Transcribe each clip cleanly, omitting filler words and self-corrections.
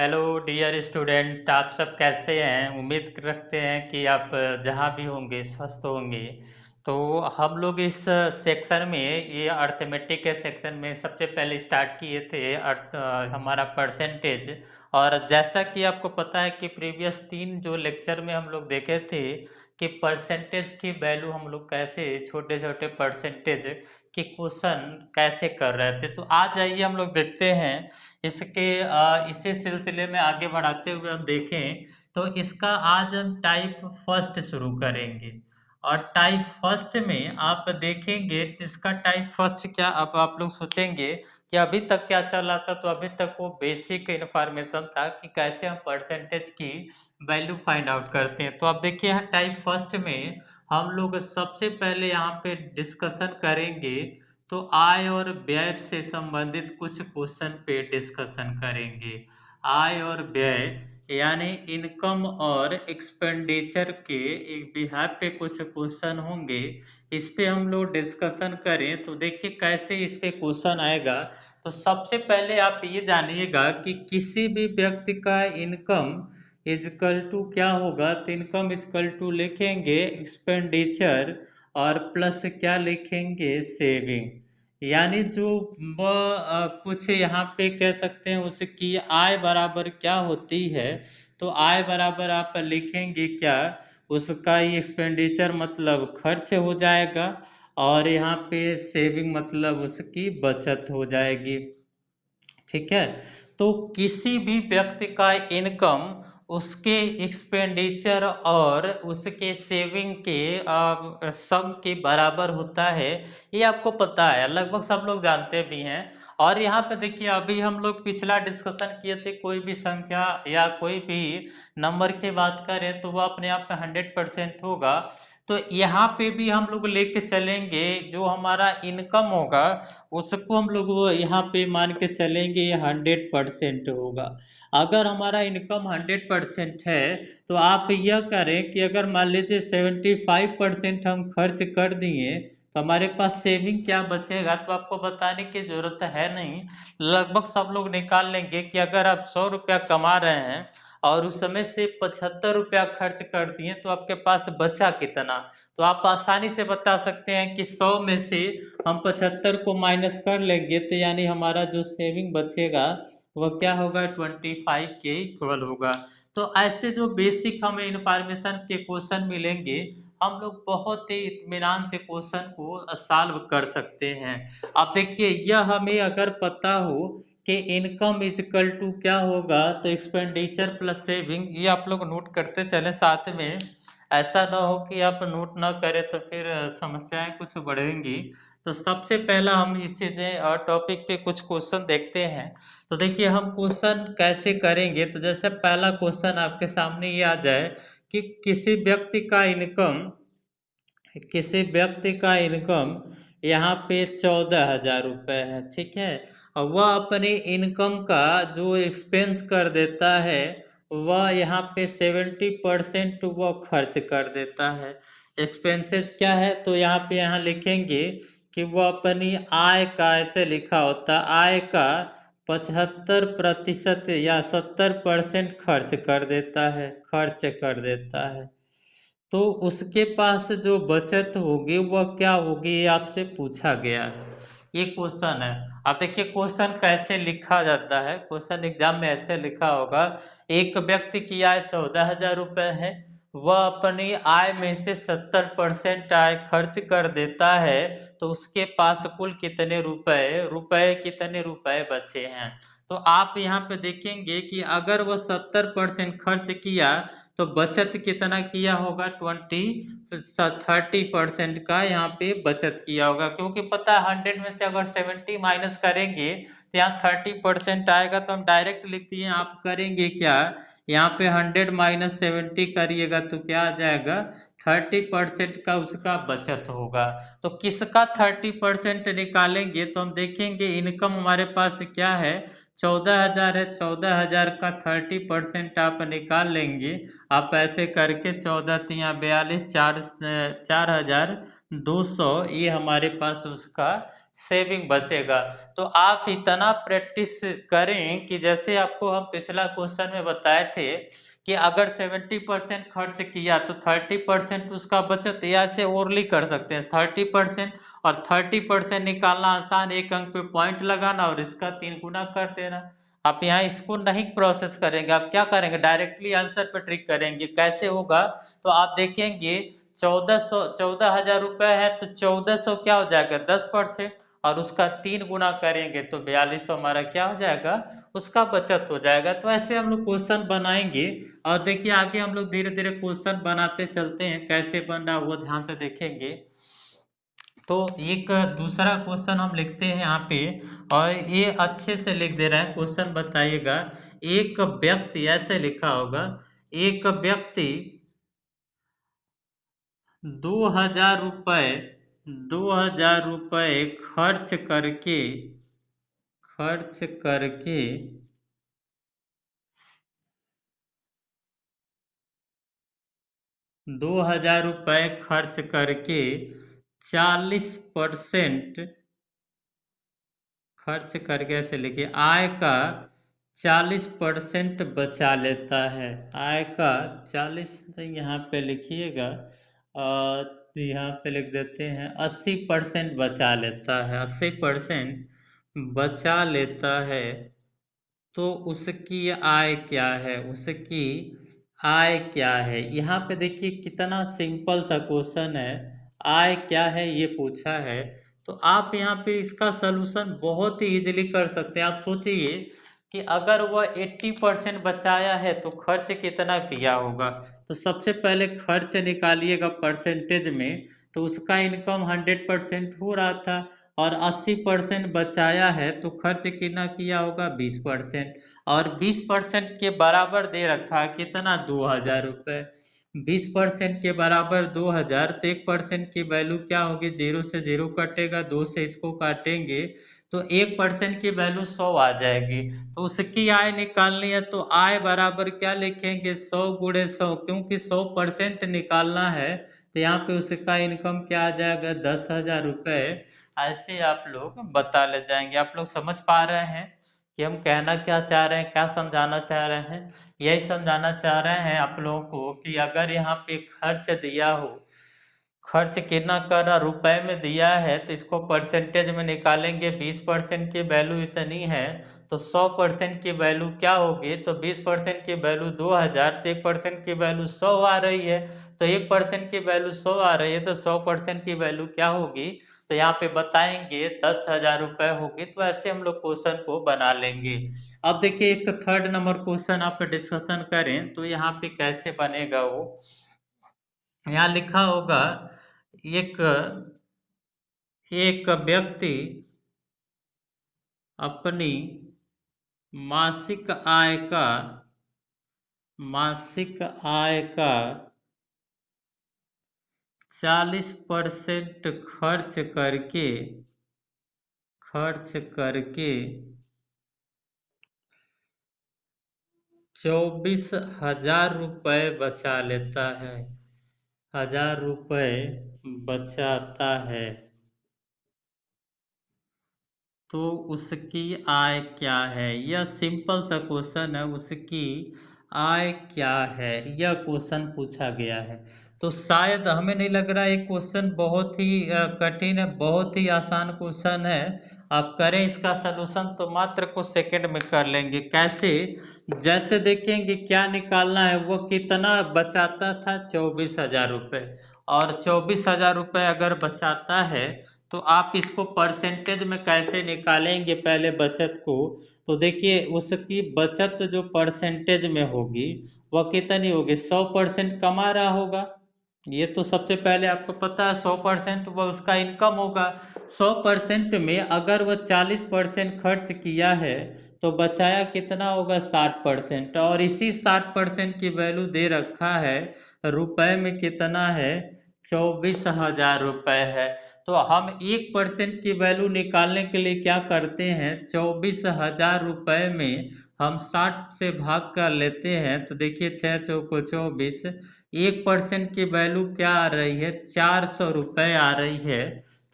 Hello dear student, आप सब कैसे हैं। उम्मीद रखते हैं कि आप जहाँ भी होंगे स्वस्थ होंगे। तो हम लोग इस सेक्शन में, ये अर्थमेटिक के सेक्शन में सबसे पहले स्टार्ट किए थे हमारा परसेंटेज। और जैसा कि आपको पता है कि प्रीवियस 3 जो लेक्चर में हम लोग देखे थे कि परसेंटेज की वैल्यू हम लोग कैसे छोटे छोटे परसेंटेज के क्वेश्चन कैसे कर रहे थे। तो आज आइए हम लोग देखते हैं इसी सिलसिले में आगे बढ़ाते हुए हम देखें तो इसका आज हम टाइप फर्स्ट शुरू करेंगे। और टाइप फर्स्ट में आप देखेंगे इसका टाइप फर्स्ट क्या, अब आप लोग सोचेंगे कि अभी तक क्या चल रहा था। तो अभी तक वो बेसिक इंफॉर्मेशन था कि कैसे हम परसेंटेज की वैल्यू फाइंड आउट करते हैं। तो आप देखिए यहाँ टाइप फर्स्ट में हम लोग सबसे पहले यहाँ पे डिस्कशन करेंगे। तो आय और व्यय से संबंधित कुछ क्वेश्चन पे डिस्कशन करेंगे। आय और व्यय यानी इनकम और एक्सपेंडिचर के एक बिहाफ पे कुछ क्वेश्चन होंगे। इस पे हम लोग डिस्कशन करें तो देखिए कैसे इस पे क्वेश्चन आएगा। तो सबसे पहले आप ये जानिएगा कि किसी भी व्यक्ति का इनकम इजकल टू क्या होगा। तो इनकम इजकल टू लिखेंगे एक्सपेंडिचर और प्लस क्या लिखेंगे, सेविंग। यानी जो कुछ यहाँ पे कह सकते हैं उसकी आय बराबर क्या होती है। तो आय बराबर आप लिखेंगे क्या, उसका ये एक्सपेंडिचर मतलब खर्च हो जाएगा और यहाँ पे सेविंग मतलब उसकी बचत हो जाएगी। ठीक है। तो किसी भी व्यक्ति का इनकम उसके एक्सपेंडिचर और उसके सेविंग के सम के बराबर होता है। ये आपको पता है, लगभग सब लोग जानते भी हैं। और यहाँ पे देखिए अभी हम लोग पिछला डिस्कशन किए थे, कोई भी संख्या या कोई भी नंबर की बात करें तो वो अपने आप में 100% होगा। तो यहाँ पे भी हम लोग लेके चलेंगे जो हमारा इनकम होगा उसको हम लोग वो यहाँ पे मान के चलेंगे ये 100% होगा। अगर हमारा इनकम 100% है तो आप यह करें कि अगर मान लीजिए 75% हम खर्च कर दिए तो हमारे पास सेविंग क्या बचेगा। तो आपको बताने की जरूरत है नहीं, लगभग सब लोग निकाल लेंगे कि अगर आप 100 रुपया कमा रहे हैं और उस समय से 75 रुपया खर्च कर दिए तो आपके पास बचा कितना। तो आप आसानी से बता सकते हैं कि 100 में से हम 75 को माइनस कर लेंगे तो यानी हमारा जो सेविंग बचेगा वह क्या होगा, 25 के इक्वल होगा। तो ऐसे जो बेसिक हमें इंफॉर्मेशन के क्वेश्चन मिलेंगे हम लोग बहुत ही इत्मीनान से क्वेश्चन को सॉल्व कर सकते हैं। अब देखिए यह हमें अगर पता हो कि इनकम इजकल टू क्या होगा तो एक्सपेंडिचर प्लस सेविंग, ये आप लोग नोट करते चलें साथ में। ऐसा ना हो कि आप नोट ना करें तो फिर समस्याएं कुछ बढ़ेंगी। तो सबसे पहला हम इस चीज़ें टॉपिक पे कुछ क्वेश्चन देखते हैं। तो देखिए हम क्वेश्चन कैसे करेंगे। तो जैसे पहला क्वेश्चन आपके सामने ये आ जाए कि किसी व्यक्ति का इनकम यहाँ पे 14,000 रुपये है। ठीक है। और वह अपने इनकम का जो एक्सपेंस कर देता है वह यहाँ पे 70% वह खर्च कर देता है। एक्सपेंसेस क्या है तो यहाँ लिखेंगे कि वह अपनी आय का, ऐसे लिखा होता आय का 75% या 70% खर्च कर देता है। तो उसके पास जो बचत होगी वह क्या होगी, ये आपसे पूछा गया है। ये क्वेश्चन है। अब देखिए क्वेश्चन कैसे लिखा जाता है। क्वेश्चन एग्जाम में ऐसे लिखा होगा, एक व्यक्ति की आय 14,000 रुपये है, वह अपनी आय में से 70% आय खर्च कर देता है। तो उसके पास कुल कितने रुपए बचे हैं। तो आप यहाँ पे देखेंगे कि अगर वो 70% खर्च किया तो बचत कितना किया होगा, 30% का यहाँ पे बचत किया होगा। क्योंकि पता है 100 में से अगर 70 माइनस करेंगे तो यहाँ 30% आएगा। तो हम डायरेक्ट लिख दिए, आप करेंगे क्या, यहाँ पे 100 माइनस 70 करिएगा तो क्या आ जाएगा, 30% का उसका बचत होगा। तो किसका 30% निकालेंगे तो हम देखेंगे इनकम हमारे पास क्या है, 14,000 है। 14,000 का 30% आप निकाल लेंगे। आप ऐसे करके 14×3 42, 4,200 ये हमारे पास उसका सेविंग बचेगा। तो आप इतना प्रैक्टिस करें कि जैसे आपको हम पिछला क्वेश्चन में बताए थे कि अगर 70% खर्च किया तो 30% उसका बचत या से ओरली कर सकते हैं 30%, और 30% निकालना आसान, एक अंक पे पॉइंट लगाना और इसका 3 गुना कर देना। आप यहाँ इसको नहीं प्रोसेस करेंगे, आप क्या करेंगे, डायरेक्टली आंसर पे ट्रिक करेंगे। कैसे होगा, तो आप देखेंगे 14,000 रुपए है तो 1400 क्या हो जाएगा 10%, और उसका 3 गुना करेंगे तो 4200 हमारा क्या हो जाएगा, उसका बचत हो जाएगा। तो ऐसे हम लोग क्वेश्चन बनाएंगे, और देखिए आगे हम लोग धीरे धीरे क्वेश्चन बनाते चलते हैं, कैसे बन रहा है वो ध्यान से देखेंगे। तो एक दूसरा क्वेश्चन हम लिखते हैं यहाँ पे, और ये अच्छे से लिख दे रहे हैं, क्वेश्चन बताइएगा। एक व्यक्ति, ऐसे लिखा होगा, एक व्यक्ति 2,000 रुपये 2,000 रुपये खर्च करके 2,000 रुपये खर्च करके 40% खर्च करके, ऐसे लिखिए, आय का 40% बचा लेता है। आय का 40, यहाँ पे लिखिएगा, और यहाँ पे लिख देते हैं 80% बचा लेता है, 80% बचा लेता है। तो उसकी आय क्या है, उसकी आय क्या है। यहाँ पे देखिए कितना सिंपल सा क्वेश्चन है, आय क्या है ये पूछा है। तो आप यहाँ पे इसका सलूशन बहुत ही इजीली कर सकते हैं। आप सोचिए कि अगर वह 80% बचाया है तो खर्च कितना किया होगा। तो सबसे पहले खर्च निकालिएगा परसेंटेज में, तो उसका इनकम 100% हो रहा था, और 80% बचाया है तो खर्च कितना किया होगा 20%, और 20% के बराबर दे रखा है कितना 2,000 रुपये। 20% के बराबर 2,000, तो 1% की वैल्यू क्या होगी, 0 से 0 कटेगा, 2 से इसको काटेंगे तो 1% की वैल्यू 100 आ जाएगी। तो उसकी आय निकालनी है, तो आय बराबर क्या लिखेंगे, 100 गुणे 100, क्योंकि 100% निकालना है, तो यहाँ पे उसका इनकम क्या आ जाएगा 10,000 रुपये। ऐसे आप लोग बता ले जाएंगे। आप लोग समझ पा रहे हैं कि हम कहना क्या चाह रहे हैं, क्या समझाना चाह रहे हैं। यही समझाना चाह रहे हैं आप लोगों को कि अगर यहाँ पे खर्च दिया हो, खर्च कितना कर रहा रुपए में दिया है, तो इसको परसेंटेज में निकालेंगे। 20% की वैल्यू इतनी है, तो 100% की वैल्यू क्या होगी, तो 20% की वैल्यु 2,000, तो 1% की वैल्यू 100 आ रही है, तो 1% की वैल्यू 100 आ रही है, तो 100% की वैल्यू क्या होगी, तो यहाँ पे बताएंगे 10,000 रुपये होगी। तो ऐसे हम लोग क्वेश्चन को बना लेंगे। अब देखिए एक थर्ड नंबर क्वेश्चन आप डिस्कशन करें तो यहाँ पे कैसे बनेगा वो, यहाँ लिखा होगा, एक एक व्यक्ति अपनी मासिक आय का मासिक आय का 40% खर्च करके 24,000 रुपये बचा लेता है, 1,000 रुपये बचाता है। तो उसकी आय क्या है, यह सिंपल सा क्वेश्चन है, उसकी आय क्या है यह क्वेश्चन पूछा गया है। तो शायद हमें नहीं लग रहा है ये क्वेश्चन बहुत ही कठिन है, बहुत ही आसान क्वेश्चन है। आप करें इसका सलूशन तो मात्र कुछ सेकंड में कर लेंगे। कैसे, जैसे देखेंगे क्या निकालना है, वो कितना बचाता था 24,000 रुपये, और 24,000 रुपये अगर बचाता है तो आप इसको परसेंटेज में कैसे निकालेंगे पहले बचत को। तो देखिए उसकी बचत जो परसेंटेज में होगी वह कितनी होगी, 100% कमा रहा होगा, ये तो सबसे पहले आपको पता है। 100% वह उसका इनकम होगा। 100% में अगर वह 40% खर्च किया है तो बचाया कितना होगा 60%, और इसी 60% की वैल्यू दे रखा है रुपए में, कितना है 24,000 रुपये है। तो हम 1% की वैल्यू निकालने के लिए क्या करते हैं, 24,000 रुपये में हम 60 से भाग कर लेते हैं, तो देखिए 6 चौको 24, 1% की वैल्यू क्या आ रही है 400 रुपये आ रही है।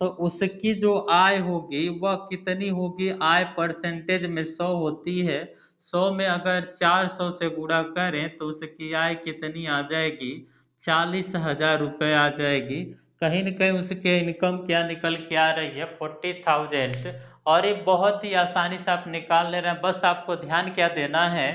तो उसकी जो आय होगी वह कितनी होगी, आय परसेंटेज में 100 होती है, 100 में अगर 400 से गुणा करें तो उसकी आय कितनी आ जाएगी, 40,000 रुपये आ जाएगी। कहीं न कहीं उसके इनकम क्या निकल के आ रही है, 40,000। और ये बहुत ही आसानी से आप निकाल ले रहे हैं। बस आपको ध्यान क्या देना है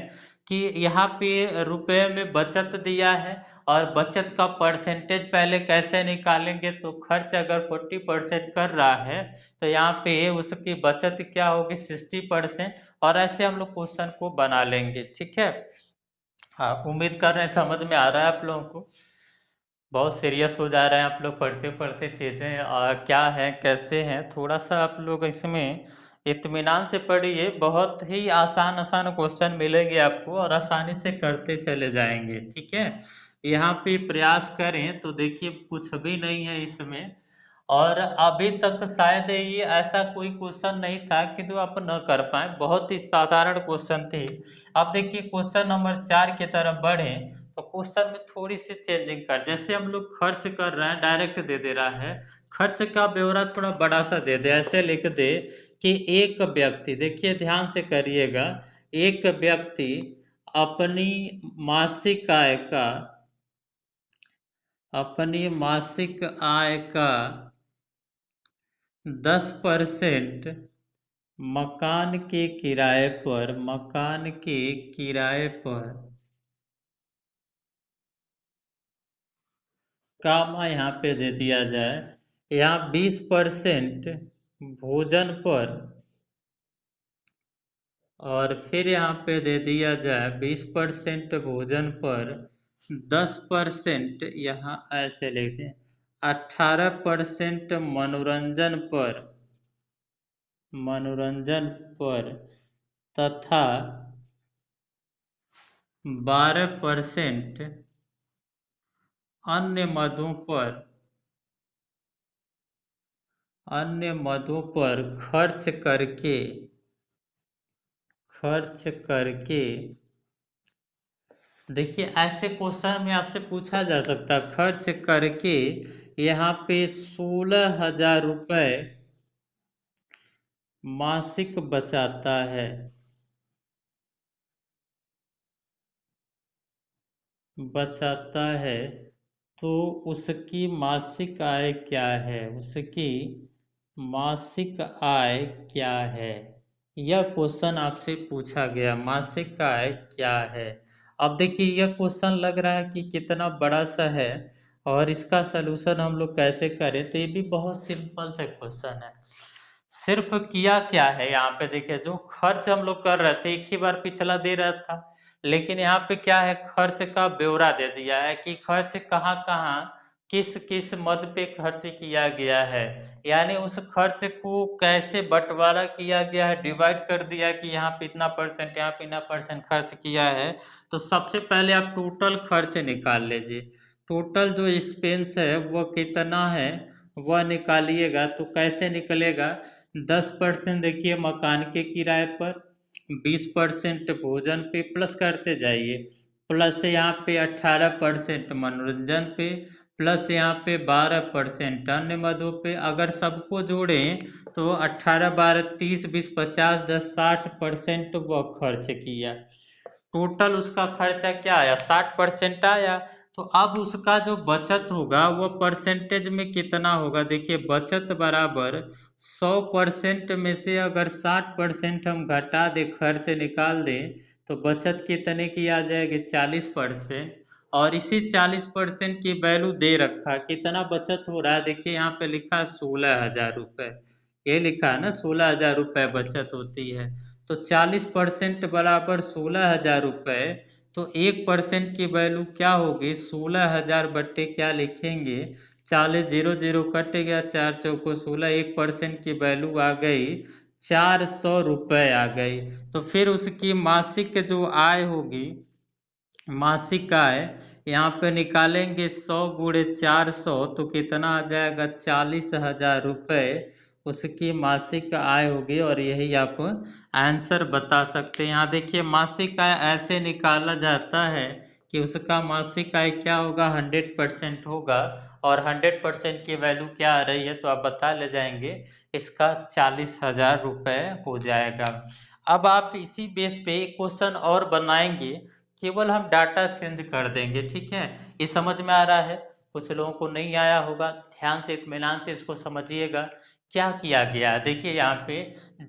कि यहाँ पे रुपए में बचत दिया है, और बचत का परसेंटेज पहले कैसे निकालेंगे, तो खर्च अगर 40% कर रहा है तो यहाँ पे उसकी बचत क्या होगी, 60%। और ऐसे हम लोग क्वेश्चन को बना लेंगे, ठीक है। हाँ, उम्मीद कर रहे हैं समझ में आ रहा है आप लोगों को। बहुत सीरियस हो जा रहे हैं आप लोग पढ़ते पढ़ते चीज़ें, क्या है कैसे हैं, थोड़ा सा आप लोग इसमें इत्मीनान से पढ़िए। बहुत ही आसान आसान क्वेश्चन मिलेंगे आपको और आसानी से करते चले जाएंगे, ठीक है। यहाँ पे प्रयास करें तो देखिए कुछ भी नहीं है इसमें, और अभी तक शायद ये ऐसा कोई क्वेश्चन नहीं था कि जो आप न कर पाए, बहुत ही साधारण क्वेश्चन थे। अब देखिए क्वेश्चन नंबर 4 की तरफ बढ़े तो क्वेश्चन में थोड़ी सी चेंजिंग कर, जैसे हम लोग खर्च कर रहे हैं डायरेक्ट दे दे रहा है, खर्च का ब्यौरा थोड़ा बड़ा सा दे दे, ऐसे लिख दे कि एक व्यक्ति, देखिए ध्यान से करिएगा, एक व्यक्ति अपनी मासिक आय का, अपनी मासिक आय का 10% मकान के किराए पर, मकान के किराए पर कामा यहाँ पे दे दिया जाए, यहाँ 20% भोजन पर, और फिर यहाँ पे दे दिया जाए 20% भोजन पर, 10% यहाँ ऐसे लिख दें, 18% मनोरंजन पर, मनोरंजन पर, तथा 12% अन्य मदों पर, अन्य मदों पर खर्च करके, खर्च करके। देखिए ऐसे क्वेश्चन में आपसे पूछा जा सकता है, खर्च करके यहाँ पे 16,000 रुपये मासिक बचाता है, बचाता है, तो उसकी मासिक आय क्या है, उसकी मासिक आय क्या है, यह क्वेश्चन आपसे पूछा गया, मासिक आय क्या है। अब देखिए यह क्वेश्चन लग रहा है कि कितना बड़ा सा है, और इसका सलूशन हम लोग कैसे करें, तो ये भी बहुत सिंपल सा क्वेश्चन है। सिर्फ किया क्या है, यहाँ पे देखिए जो खर्च हम लोग कर रहे थे एक ही बार पिछला दे रहा था, लेकिन यहाँ पे क्या है, खर्च का ब्यौरा दे दिया है कि खर्च कहाँ कहाँ किस किस मद पे खर्च किया गया है, यानी उस खर्च को कैसे बंटवारा किया गया है, डिवाइड कर दिया कि यहाँ पे इतना परसेंट, यहाँ पे इतना परसेंट खर्च किया है। तो सबसे पहले आप टोटल खर्च निकाल लीजिए, टोटल जो एक्सपेंस है वह कितना है वह निकालिएगा। तो कैसे निकलेगा, 10% देखिए मकान के किराए पर, 20% भोजन पे, प्लस करते जाइए, प्लस यहाँ पे 18% मनोरंजन पे, प्लस यहाँ पे 12% अन्य मदों पे। अगर सबको जोड़ें तो 18 12 30 20 50 10 60% वह खर्च किया, टोटल उसका खर्चा क्या आया, 60% आया। तो अब उसका जो बचत होगा वो परसेंटेज में कितना होगा, देखिए बचत बराबर 100% में से अगर 60% हम घटा दे, खर्च निकाल दें, तो बचत कितने की आ जाएगी, 40%। और इसी 40% की वैल्यू दे रखा, कितना बचत हो रहा है, देखिए यहाँ पे लिखा है 16,000 रुपये, ये लिखा है ना 16,000 रुपये बचत होती है। तो 40% बराबर 16,000 रुपये, तो 1% की वैल्यू क्या होगी, 16,000 बट्टे क्या लिखेंगे, 40, 0 0 कट गया, 4 चौको 16, 1% की वैल्यू आ गई 400 रुपये आ गई। तो फिर उसकी मासिक जो आय होगी, मासिक आय यहाँ पे निकालेंगे, 100 गुणे 400 तो कितना आ जाएगा, 40,000 रुपये उसकी मासिक आय होगी। और यही आप आंसर बता सकते हैं। यहाँ देखिए मासिक आय ऐसे निकाला जाता है कि उसका मासिक आय क्या होगा, 100% होगा। और 100% की वैल्यू क्या आ रही है तो आप बता ले जाएंगे, इसका 40,000 रुपये हो जाएगा। अब आप इसी बेस पे एक क्वेश्चन और बनाएंगे, केवल हम डाटा चेंज कर देंगे, ठीक है। ये समझ में आ रहा है? कुछ लोगों को नहीं आया होगा, ध्यान से इत्मीनान से इसको समझिएगा। क्या किया गया है देखिए, यहाँ पे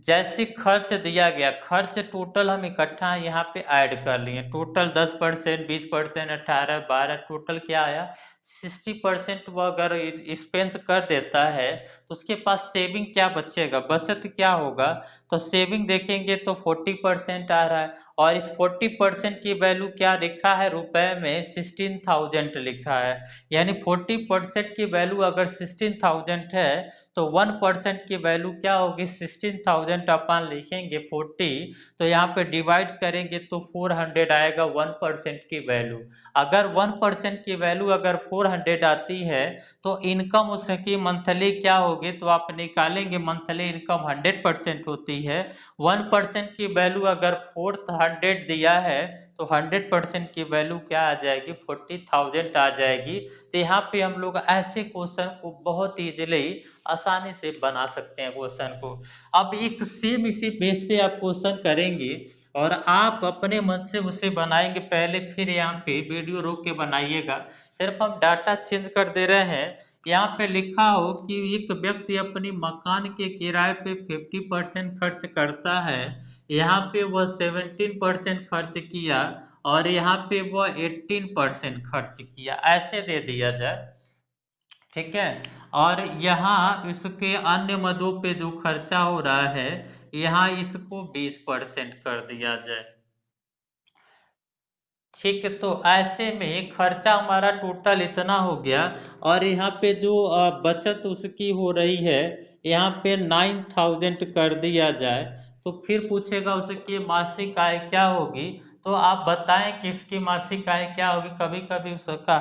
जैसे खर्च दिया गया, खर्च टोटल हम इकट्ठा यहाँ पे ऐड कर लिए, टोटल 10%, 20%, 18, 12, टोटल क्या आया 60%। वो अगर एक्सपेंस कर देता है तो उसके पास सेविंग क्या बचेगा, बचत क्या होगा, तो सेविंग देखेंगे तो 40% आ रहा है। और इस 40% की वैल्यू क्या लिखा है रुपए में, 16,000 लिखा है। यानी 40% की वैल्यू अगर 16,000 है तो 1% की वैल्यू क्या होगी, 16,000 अपन लिखेंगे 40, तो यहाँ पे डिवाइड करेंगे तो 400 आएगा 1% की वैल्यू। अगर 1% की वैल्यू अगर 400 आती है तो इनकम उसकी मंथली क्या होगी, तो आप निकालेंगे मंथली इनकम 100% होती है। 1% की वैल्यू अगर 400 दिया है तो 100% की वैल्यू क्या आ जाएगी, 40,000 आ जाएगी। तो यहाँ पे हम लोग ऐसे क्वेश्चन को बहुत इजीली आसानी से बना सकते हैं क्वेश्चन को। अब एक सेम इसी बेस पे आप क्वेश्चन करेंगे और आप अपने मन से उसे बनाएंगे पहले, फिर यहाँ पे वीडियो रोक के बनाइएगा। सिर्फ हम डाटा चेंज कर दे रहे हैं। यहाँ पे लिखा हो कि एक व्यक्ति अपनी मकान के किराए पे 50% खर्च करता है, यहाँ पे वह 17% खर्च किया और यहाँ पे वह 18% खर्च किया, ऐसे दे दिया जाए, ठीक है। और यहाँ इसके अन्य मदों पे जो खर्चा हो रहा है, यहाँ इसको 20% कर दिया जाए, ठीक है। तो ऐसे में खर्चा हमारा टोटल इतना हो गया और यहाँ पे जो बचत उसकी हो रही है, यहाँ पे 9,000 कर दिया जाए, तो फिर पूछेगा उसकी मासिक आय क्या होगी। तो आप बताएं कि इसकी मासिक आय क्या होगी। कभी कभी उसका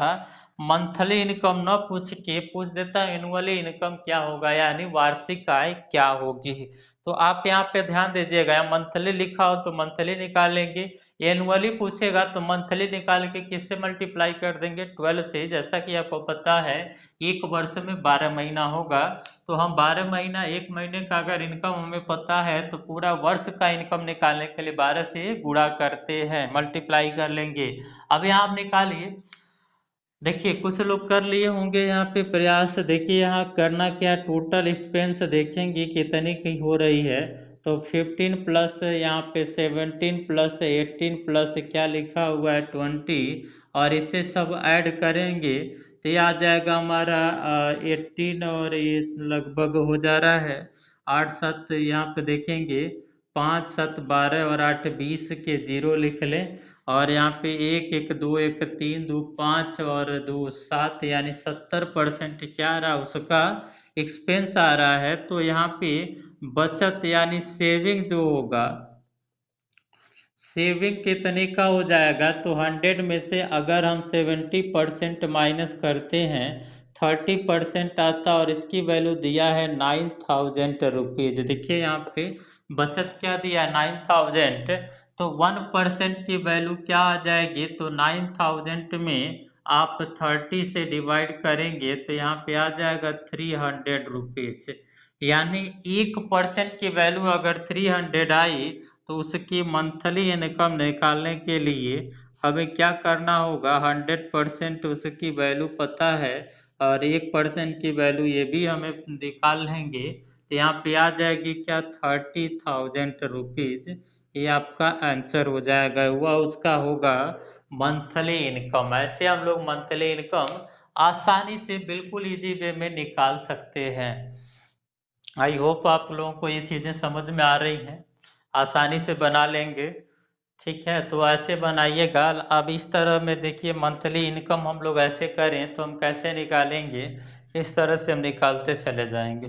मंथली इनकम न पूछ के पूछ देता है एनुअली इनकम क्या होगा, यानी वार्षिक आय क्या होगी। तो आप यहाँ पे ध्यान दीजिएगा, मंथली लिखा हो तो मंथली निकालेंगे, एनुअली पूछेगा तो मंथली निकाल के किससे मल्टीप्लाई कर देंगे, 12 से। जैसा कि आपको पता है एक वर्ष में 12 महीना होगा, तो हम 12 महीना, एक महीने का अगर इनकम हमें पता है तो पूरा वर्ष का इनकम निकालने के लिए 12 से गुणा करते हैं, मल्टीप्लाई कर लेंगे। अब यहाँ आप निकालिए, देखिए कुछ लोग कर लिए होंगे यहाँ पे प्रयास। देखिए यहाँ करना क्या, टोटल एक्सपेंस देखेंगे कितने की हो रही है, तो 15 प्लस यहाँ पे 17 प्लस 18 प्लस क्या लिखा हुआ है 20, और इसे सब ऐड करेंगे तो ये आ जाएगा हमारा 18, और ये लगभग हो जा रहा है 8 7, यहाँ पे देखेंगे 5 7 12 और 8 20 के जीरो लिख लें, और यहाँ पे 1 1 2 1 3 2 5 और 2 7, यानी 70% क्या आ रहा है उसका एक्सपेंस आ रहा है। तो यहाँ पे बचत यानी सेविंग जो होगा, सेविंग कितने का हो जाएगा, तो 100 में से अगर हम 70% माइनस करते हैं 30% आता, और इसकी वैल्यू दिया है 9,000 रुपीज। देखिए यहाँ पे बचत क्या दिया है 9,000, तो 1% की वैल्यू क्या आ जाएगी, तो 9,000 में आप 30 से डिवाइड करेंगे तो यहाँ पे आ जाएगा 300 रुपीज। यानी 1% की वैल्यू अगर 300 आई तो उसकी मंथली इनकम निकालने के लिए हमें क्या करना होगा, 100% उसकी वैल्यू पता है और 1% की वैल्यू ये भी हमें निकाल लेंगे, तो यहाँ पे आ जाएगी क्या 30,000 रुपीज। ये आपका आंसर हो जाएगा, वह उसका होगा मंथली इनकम। ऐसे हम लोग मंथली इनकम आसानी से बिल्कुल इजी वे में निकाल सकते हैं। आई होप आप लोगों को ये चीज़ें समझ में आ रही हैं, आसानी से बना लेंगे, ठीक है। तो ऐसे बनाइएगा। अब इस तरह में देखिए मंथली इनकम हम लोग ऐसे करें तो हम कैसे निकालेंगे, इस तरह से हम निकालते चले जाएंगे।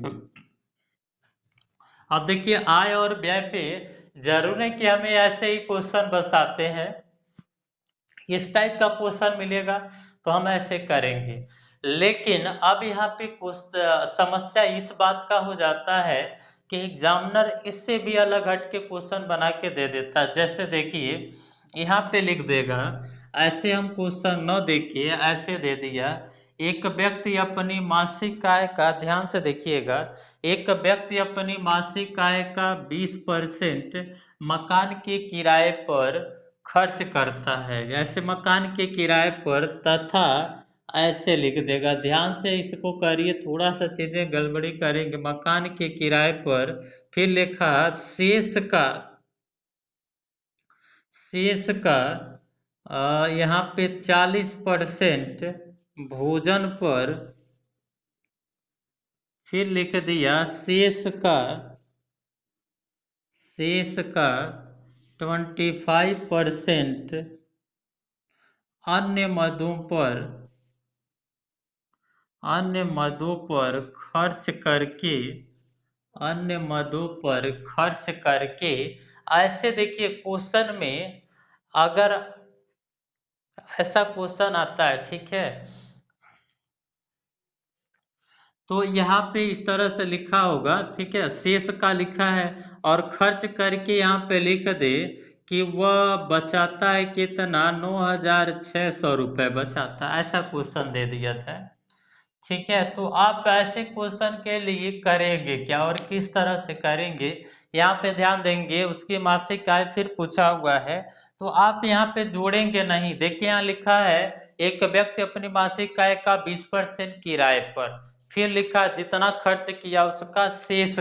अब देखिए आय और व्यय पे जरूर है कि हमें ऐसे ही क्वेश्चन बसाते हैं, इस टाइप का क्वेश्चन मिलेगा तो हम ऐसे करेंगे। लेकिन अब यहाँ पे समस्या इस बात का हो जाता है कि एग्जामिनर इससे भी अलग हट के क्वेश्चन बना के दे देता है। जैसे देखिए यहाँ पे लिख देगा, ऐसे हम क्वेश्चन न देखिए ऐसे दे दिया, एक व्यक्ति अपनी मासिक आय का, ध्यान से देखिएगा, एक व्यक्ति अपनी मासिक आय का 20% मकान के किराए पर खर्च करता है। जैसे मकान के किराए पर, तथा ऐसे लिख देगा, ध्यान से इसको करिए, थोड़ा सा चीजें गड़बड़ी करेंगे। मकान के किराए पर, फिर लिखा शेष का यहाँ पे 40% भोजन पर, फिर लिख दिया शेष का 25% अन्य मदों पर खर्च करके। ऐसे देखिए क्वेश्चन में अगर ऐसा क्वेश्चन आता है, ठीक है, तो यहाँ पे इस तरह से लिखा होगा, ठीक है, शेष का लिखा है और खर्च करके यहाँ पे लिख दे कि वह बचाता है कितना, 9,600 रुपये बचाता है। ऐसा क्वेश्चन दे दिया था, ठीक है। तो आप ऐसे क्वेश्चन के लिए करेंगे क्या और किस तरह से करेंगे, यहाँ पे ध्यान देंगे। उसकी मासिक आय फिर पूछा हुआ है, तो आप यहाँ पे जोड़ेंगे नहीं। देखिए यहाँ लिखा है एक व्यक्ति अपनी मासिक आय का 20% किराए पर, फिर लिखा जितना खर्च किया उसका शेष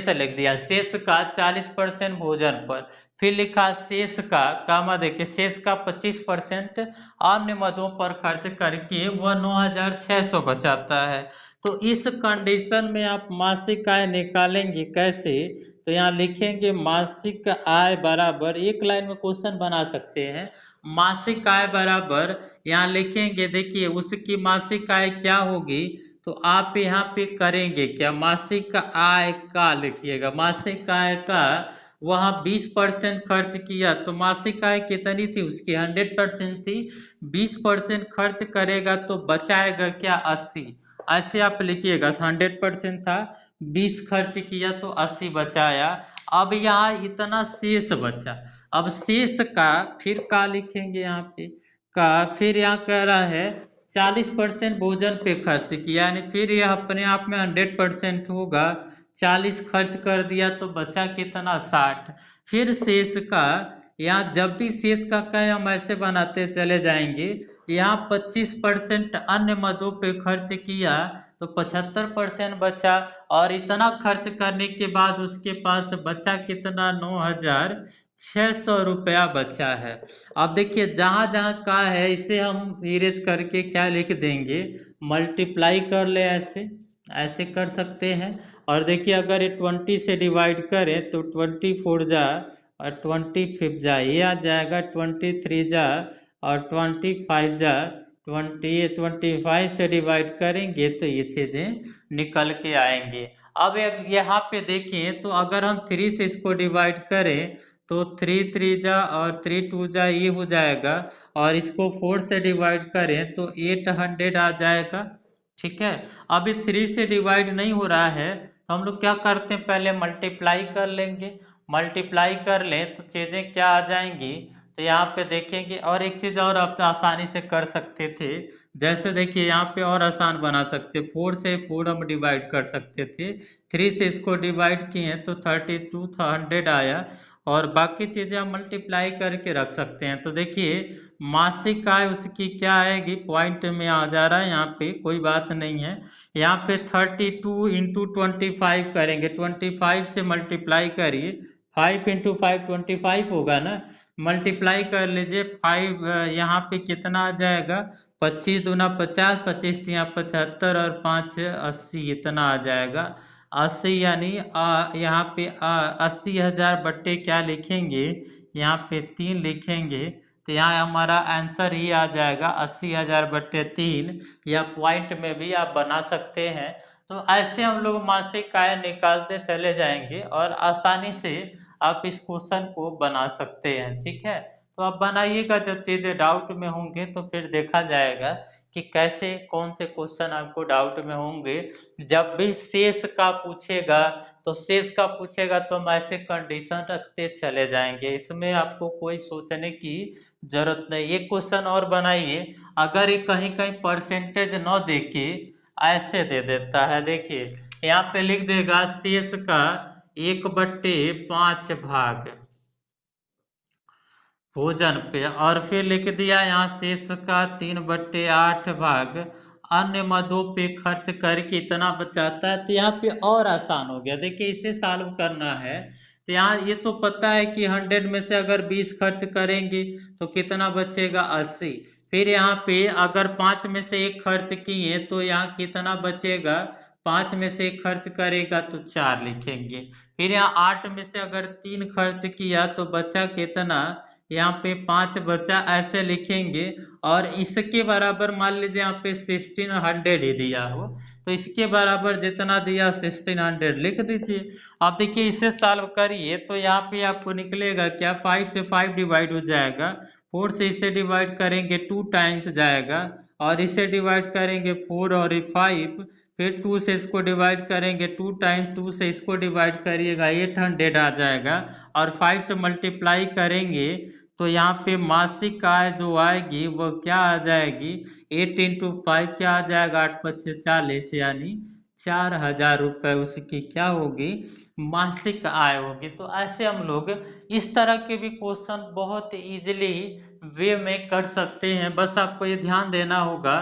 लिख दिया, शेष का 40% भोजन पर, फिर लिखा शेष का, कामा देखिए, शेष का 25% अन्य मदों पर खर्च करके वह 9,600 बचाता है। तो इस कंडीशन में आप मासिक आय निकालेंगे कैसे, तो यहाँ लिखेंगे मासिक आय बराबर, एक लाइन में क्वेश्चन बना सकते हैं। मासिक आय बराबर, यहाँ लिखेंगे, देखिए उसकी मासिक आय क्या होगी, तो आप यहाँ पे करेंगे क्या, मासिक आय का लिखिएगा, मासिक आय का, वहाँ 20% खर्च किया तो मासिक आय कितनी थी उसकी, 100% थी। 20% खर्च करेगा तो बचाएगा क्या, 80। ऐसे आप लिखिएगा, 100% था, 20 खर्च किया तो 80 बचाया। अब यहाँ इतना शेष बचा, अब शेष का फिर का लिखेंगे यहाँ पे का, फिर यहाँ कह रहा है 40% भोजन पे खर्च किया, यानी फिर यह अपने आप में 100% होगा। 40 खर्च कर दिया तो बचा कितना, 60। फिर शेष का, यहाँ जब भी शेष का कहे हम ऐसे बनाते चले जाएंगे। यहाँ 25% अन्य मदों पे खर्च किया तो 75% बचा, और इतना खर्च करने के बाद उसके पास बचा कितना, 9,600 रुपया बचा है। अब देखिए जहाँ जहाँ का है इसे हम इरेज करके क्या लिख देंगे, मल्टीप्लाई कर ले, ऐसे ऐसे कर सकते हैं। और देखिए अगर ये 20 से डिवाइड करें तो 24 जा और 25 जा, ये आ जाएगा 23 जा और 25 जा, 25 से डिवाइड करेंगे तो ये चीज़ें निकल के आएंगे। अब यहाँ पे देखें तो अगर हम 3 से इसको डिवाइड करें तो 3 3 जा और 3 2 जा, ये हो जाएगा, और इसको 4 से डिवाइड करें तो 800 आ जाएगा, ठीक है। अभी 3 से डिवाइड नहीं हो रहा है तो हम लोग क्या करते हैं, पहले मल्टीप्लाई कर लेंगे। मल्टीप्लाई कर लें तो चीज़ें क्या आ जाएंगी, तो यहाँ पे देखेंगे। और एक चीज़ और आप आसानी से कर सकते थे, जैसे देखिए यहाँ पे और आसान बना सकते, 4 से 4 हम डिवाइड कर सकते थे, 3 से इसको डिवाइड किए तो 3200 आया, और बाकी चीज़ें हम मल्टीप्लाई करके रख सकते हैं। तो देखिए मासिक आय उसकी क्या आएगी, पॉइंट में आ जा रहा है यहाँ पे, कोई बात नहीं है। यहाँ पे 32 इंटू 25 करेंगे, 25 से मल्टीप्लाई करिए, 5 इंटू 5 25 होगा ना, मल्टीप्लाई कर लीजिए। 5 यहाँ पे कितना आ जाएगा, 25 दूना 50, 25 तिया 75 और 5 80, इतना आ जाएगा 80। यानी यहाँ पे 80,000 बट्टे क्या लिखेंगे, यहाँ पे 3 लिखेंगे, तो यहाँ हमारा आंसर ही आ जाएगा 80,000 बट्टे 3, या पॉइंट में भी आप बना सकते हैं। तो ऐसे हम लोग मासिक आय निकालते चले जाएंगे और आसानी से आप इस क्वेश्चन को बना सकते हैं, ठीक है। तो आप बनाइएगा, जब चीज़ें डाउट में होंगे तो फिर देखा जाएगा कि कैसे कौन से क्वेश्चन आपको डाउट में होंगे। जब भी शेष का पूछेगा तो हम ऐसे कंडीशन रखते चले जाएंगे, इसमें आपको कोई सोचने की जरूरत नहीं। एक क्वेश्चन और बनाइए, अगर ये कहीं कहीं परसेंटेज न देके ऐसे दे देता है, देखिए यहाँ पे लिख देगा शेष का 1/5 भाग भोजन पे, और फिर लिख दिया यहाँ शेष का 3/8 भाग अन्य मदों पे खर्च करके इतना बचाता है। तो यहाँ पे और आसान हो गया, देखिए इसे सॉल्व करना है तो यहाँ ये तो पता है कि 100 में से अगर 20 खर्च करेंगे तो कितना बचेगा 80। फिर यहाँ पे अगर 5 में से 1 खर्च किए तो यहाँ कितना बचेगा, 5 में से 1 खर्च करेगा तो 4 लिखेंगे। फिर यहाँ 8 में से अगर 3 खर्च किया तो बचा कितना, यहाँ पे 5 बचा, ऐसे लिखेंगे। और इसके बराबर मान लीजिए यहाँ पे 1600 ही दिया हो तो इसके बराबर जितना दिया 1600 लिख दीजिए। अब देखिए इसे सॉल्व करिए तो यहाँ पे आपको निकलेगा क्या, 5 से 5 डिवाइड हो जाएगा, 4 से इसे डिवाइड करेंगे 2 टाइम्स जाएगा, और इसे डिवाइड करेंगे 4 और 5, फिर 2 से इसको डिवाइड करेंगे 2 टाइम, 2 से इसको डिवाइड करिएगा 800 आ जाएगा, और 5 से मल्टीप्लाई करेंगे तो यहाँ पे मासिक आय जो आएगी वो क्या आ जाएगी, 8 इंटू 5 क्या आ जाएगा, 8×5 = 40, यानी 4000 रुपये उसकी क्या होगी, मासिक आय होगी। तो ऐसे हम लोग इस तरह के भी क्वेश्चन बहुत इजीली वे में कर सकते हैं। बस आपको ये ध्यान देना होगा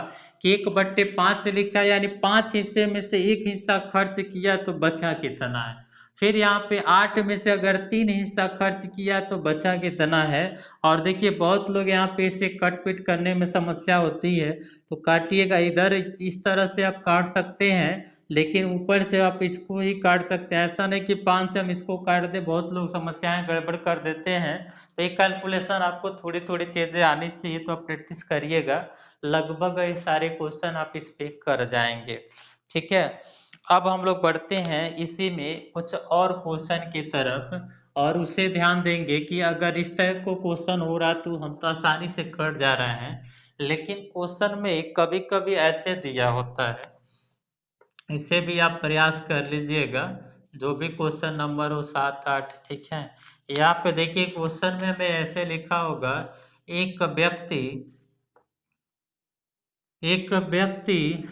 कि 1/5 लिखा है, यानी 5 हिस्से में से 1 हिस्सा खर्च किया तो बचा कितना है। फिर यहाँ पे 8 में से अगर 3 हिस्सा खर्च किया तो बचा कितना है। और देखिए बहुत लोग यहाँ पे इसे कट पिट करने में समस्या होती है, तो काटिएगा, इधर इस तरह से आप काट सकते हैं, लेकिन ऊपर से आप इसको ही काट सकते हैं, ऐसा नहीं कि 5 से हम इसको काट दे, बहुत लोग समस्याएं गड़बड़ कर देते हैं। तो एक कैलकुलेशन आपको थोड़ी थोड़ी चीजें आनी चाहिए, तो आप प्रैक्टिस करिएगा, लगभग ये सारे क्वेश्चन आप इस पे कर जाएंगे। ठीक है, अब हम लोग बढ़ते हैं इसी में कुछ और क्वेश्चन की तरफ, और उसे ध्यान देंगे कि अगर इस तरह को क्वेश्चन हो रहा तो हम तो आसानी से कर जा रहे हैं, लेकिन क्वेश्चन में कभी कभी ऐसे दिया होता है, इसे भी आप प्रयास कर लीजिएगा, जो भी क्वेश्चन नंबर हो 7 8, ठीक है। यहाँ पे देखिए क्वेश्चन में हमें ऐसे लिखा होगा, एक व्यक्ति एक व्यक्ति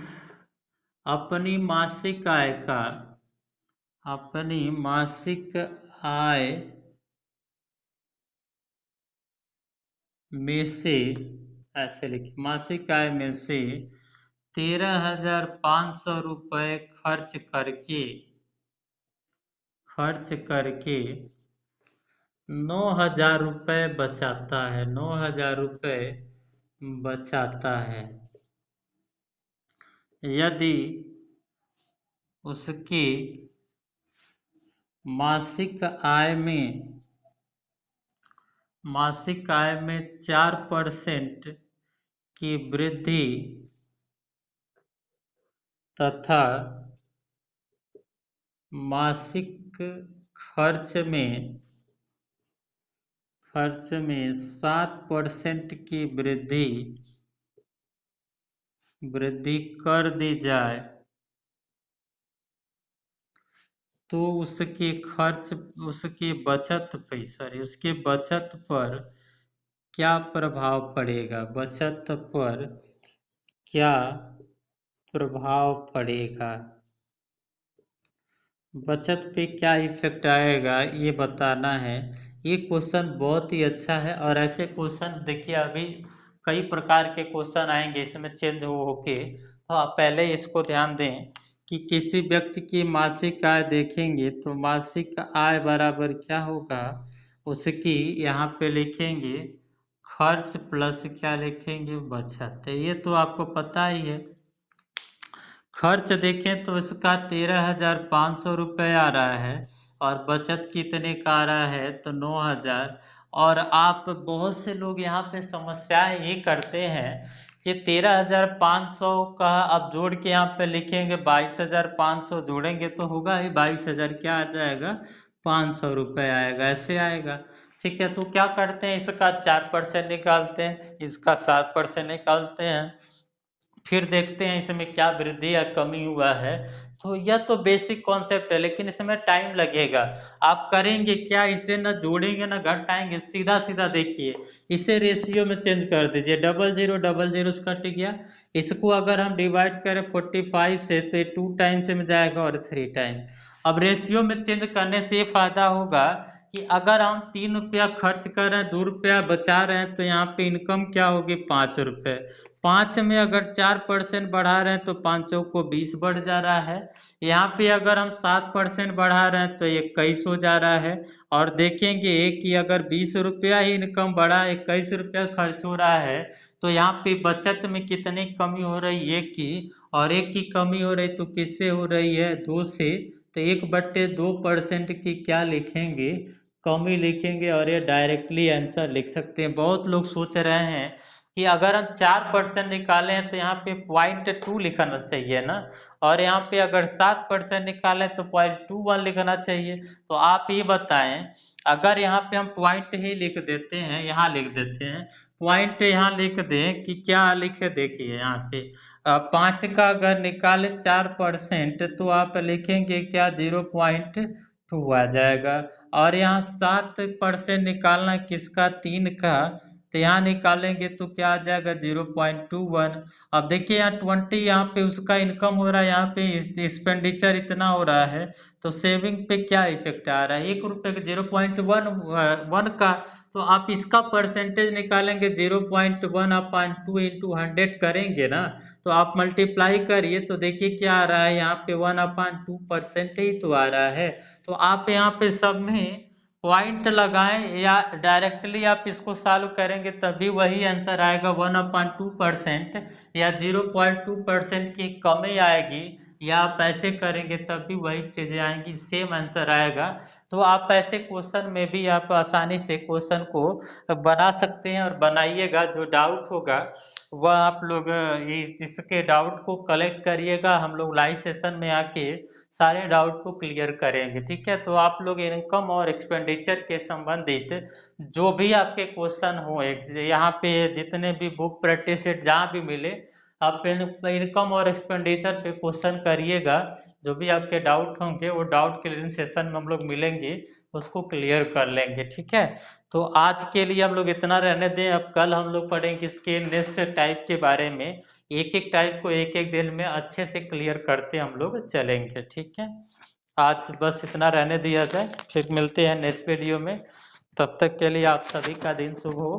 अपनी मासिक आय का अपनी मासिक आय में से, ऐसे लिखिए, मासिक आय में से 13,500 रुपये खर्च करके 9,000 रुपये बचाता है, 9,000 रुपये बचाता है। यदि उसकी मासिक आय में 4% की वृद्धि तथा मासिक खर्च में 7% की वृद्धि कर दी जाए तो उसकी बचत पर क्या प्रभाव पड़ेगा, बचत पर क्या प्रभाव पड़ेगा, बचत पे क्या इफेक्ट आएगा, ये बताना है। ये क्वेश्चन बहुत ही अच्छा है, और ऐसे क्वेश्चन देखिए अभी कई प्रकार के क्वेश्चन आएंगे इसमें चेंज हो होके, तो आप पहले इसको ध्यान दें कि किसी व्यक्ति की मासिक आय देखेंगे तो मासिक आय बराबर क्या होगा, उसकी यहाँ पे लिखेंगे खर्च प्लस क्या लिखेंगे, बचत। ये तो आपको पता ही है। खर्च देखें तो इसका 13,500 रुपये आ रहा है, और बचत कितने का आ रहा है, तो 9,000। और आप बहुत से लोग यहाँ पे समस्याएं ये करते हैं कि 13,500 का आप जोड़ के यहाँ पे लिखेंगे 22,500, जोड़ेंगे तो होगा ही 22,000, क्या आ जाएगा, 500 रुपये आएगा, ऐसे आएगा। ठीक है, तो क्या करते हैं, इसका 4% निकालते हैं, इसका 7% निकालते हैं, फिर देखते हैं इसमें क्या वृद्धि या कमी हुआ है, तो यह तो बेसिक कॉन्सेप्ट है, लेकिन इसमें टाइम लगेगा। आप करेंगे क्या, इसे ना जोड़ेंगे ना घटाएंगे, सीधा सीधा देखिए इसे रेशियो में चेंज कर दीजिए। 0000 कट गया, इसको अगर हम डिवाइड करें 45 से तो ये 2 टाइम्स में जाएगा और 3 टाइम। अब रेशियो में चेंज करने से ये फायदा होगा कि अगर हम 3 रुपया खर्च कर रहे हैं, 2 रुपया बचा रहे हैं, तो यहाँ पे इनकम क्या होगी, 5 रुपये। 5 में अगर 4% बढ़ा रहे हैं तो 5 को 20 बढ़ जा रहा है। यहाँ पे अगर हम 7% बढ़ा रहे हैं तो 21 हो जा रहा है। और देखेंगे कि अगर 20 रुपया ही इनकम बढ़ा, 21 रुपया खर्च हो रहा है, तो यहाँ पे बचत में कितनी कमी हो रही है, 1 की। और 1 की कमी हो रही तो किससे हो रही है, 2 से। तो 1/2% की क्या लिखेंगे, कमी लिखेंगे। और ये डायरेक्टली आंसर लिख सकते हैं। बहुत लोग सोच रहे हैं कि अगर हम 4% निकालें तो यहाँ पे 0.2 लिखना चाहिए ना, और यहाँ पे अगर 7% निकालें तो 0.21 लिखना चाहिए। तो आप ये बताएं, अगर यहाँ पे हम पॉइंट ही लिख देते हैं, यहाँ लिख देते हैं पॉइंट, यहाँ लिख दें कि क्या लिखे, देखिए यहाँ पे 5 का अगर निकाले 4% तो आप लिखेंगे क्या, 0.2 आ जाएगा। और यहाँ 7% निकालना किसका, 3 का, तो यहाँ निकालेंगे तो क्या आ जाएगा, 0.21। अब देखिए यहाँ 20 यहाँ पे उसका इनकम हो रहा है, यहाँ पे एक्सपेंडिचर इतना हो रहा है, तो सेविंग पे क्या इफेक्ट आ रहा है, 1 रुपये का 0.1 का। तो आप इसका परसेंटेज निकालेंगे, 0.1 अपॉन 2 इंटू 100 करेंगे ना, तो आप मल्टीप्लाई करिए तो देखिए क्या आ रहा है, यहाँ पे 1/2% ही तो आ रहा है। तो आप यहाँ पे सब में पॉइंट लगाएं या डायरेक्टली आप इसको सॉल्व करेंगे तभी वही आंसर आएगा, 1/2% या 0.2% की कमी आएगी, या आप ऐसे करेंगे तब भी वही चीजें आएंगी, सेम आंसर आएगा। तो आप ऐसे क्वेश्चन में भी आप आसानी से क्वेश्चन को बना सकते हैं, और बनाइएगा। जो डाउट होगा वह आप लोग इसके डाउट को कलेक्ट करिएगा, हम लोग लाइव सेशन में आके सारे डाउट को क्लियर करेंगे, ठीक है। तो आप लोग इनकम और एक्सपेंडिचर के संबंधित जो भी आपके क्वेश्चन हो, यहाँ पे जितने भी बुक प्रैक्टिस सेट जहाँ भी मिले, आप इनकम और एक्सपेंडिचर पे क्वेश्चन करिएगा। जो भी आपके डाउट होंगे वो डाउट क्लियरिंग सेशन में हम लोग मिलेंगे, उसको क्लियर कर लेंगे, ठीक है। तो आज के लिए हम लोग इतना रहने दें, अब कल हम लोग पढ़ेंगे इसके नेक्स्ट टाइप के बारे में। एक एक टाइप को एक एक दिन में अच्छे से क्लियर करते हम लोग चलेंगे, ठीक है। आज बस इतना रहने दिया जाए, फिर मिलते हैं नेक्स्ट वीडियो में। तब तक के लिए आप सभी का दिन शुभ हो।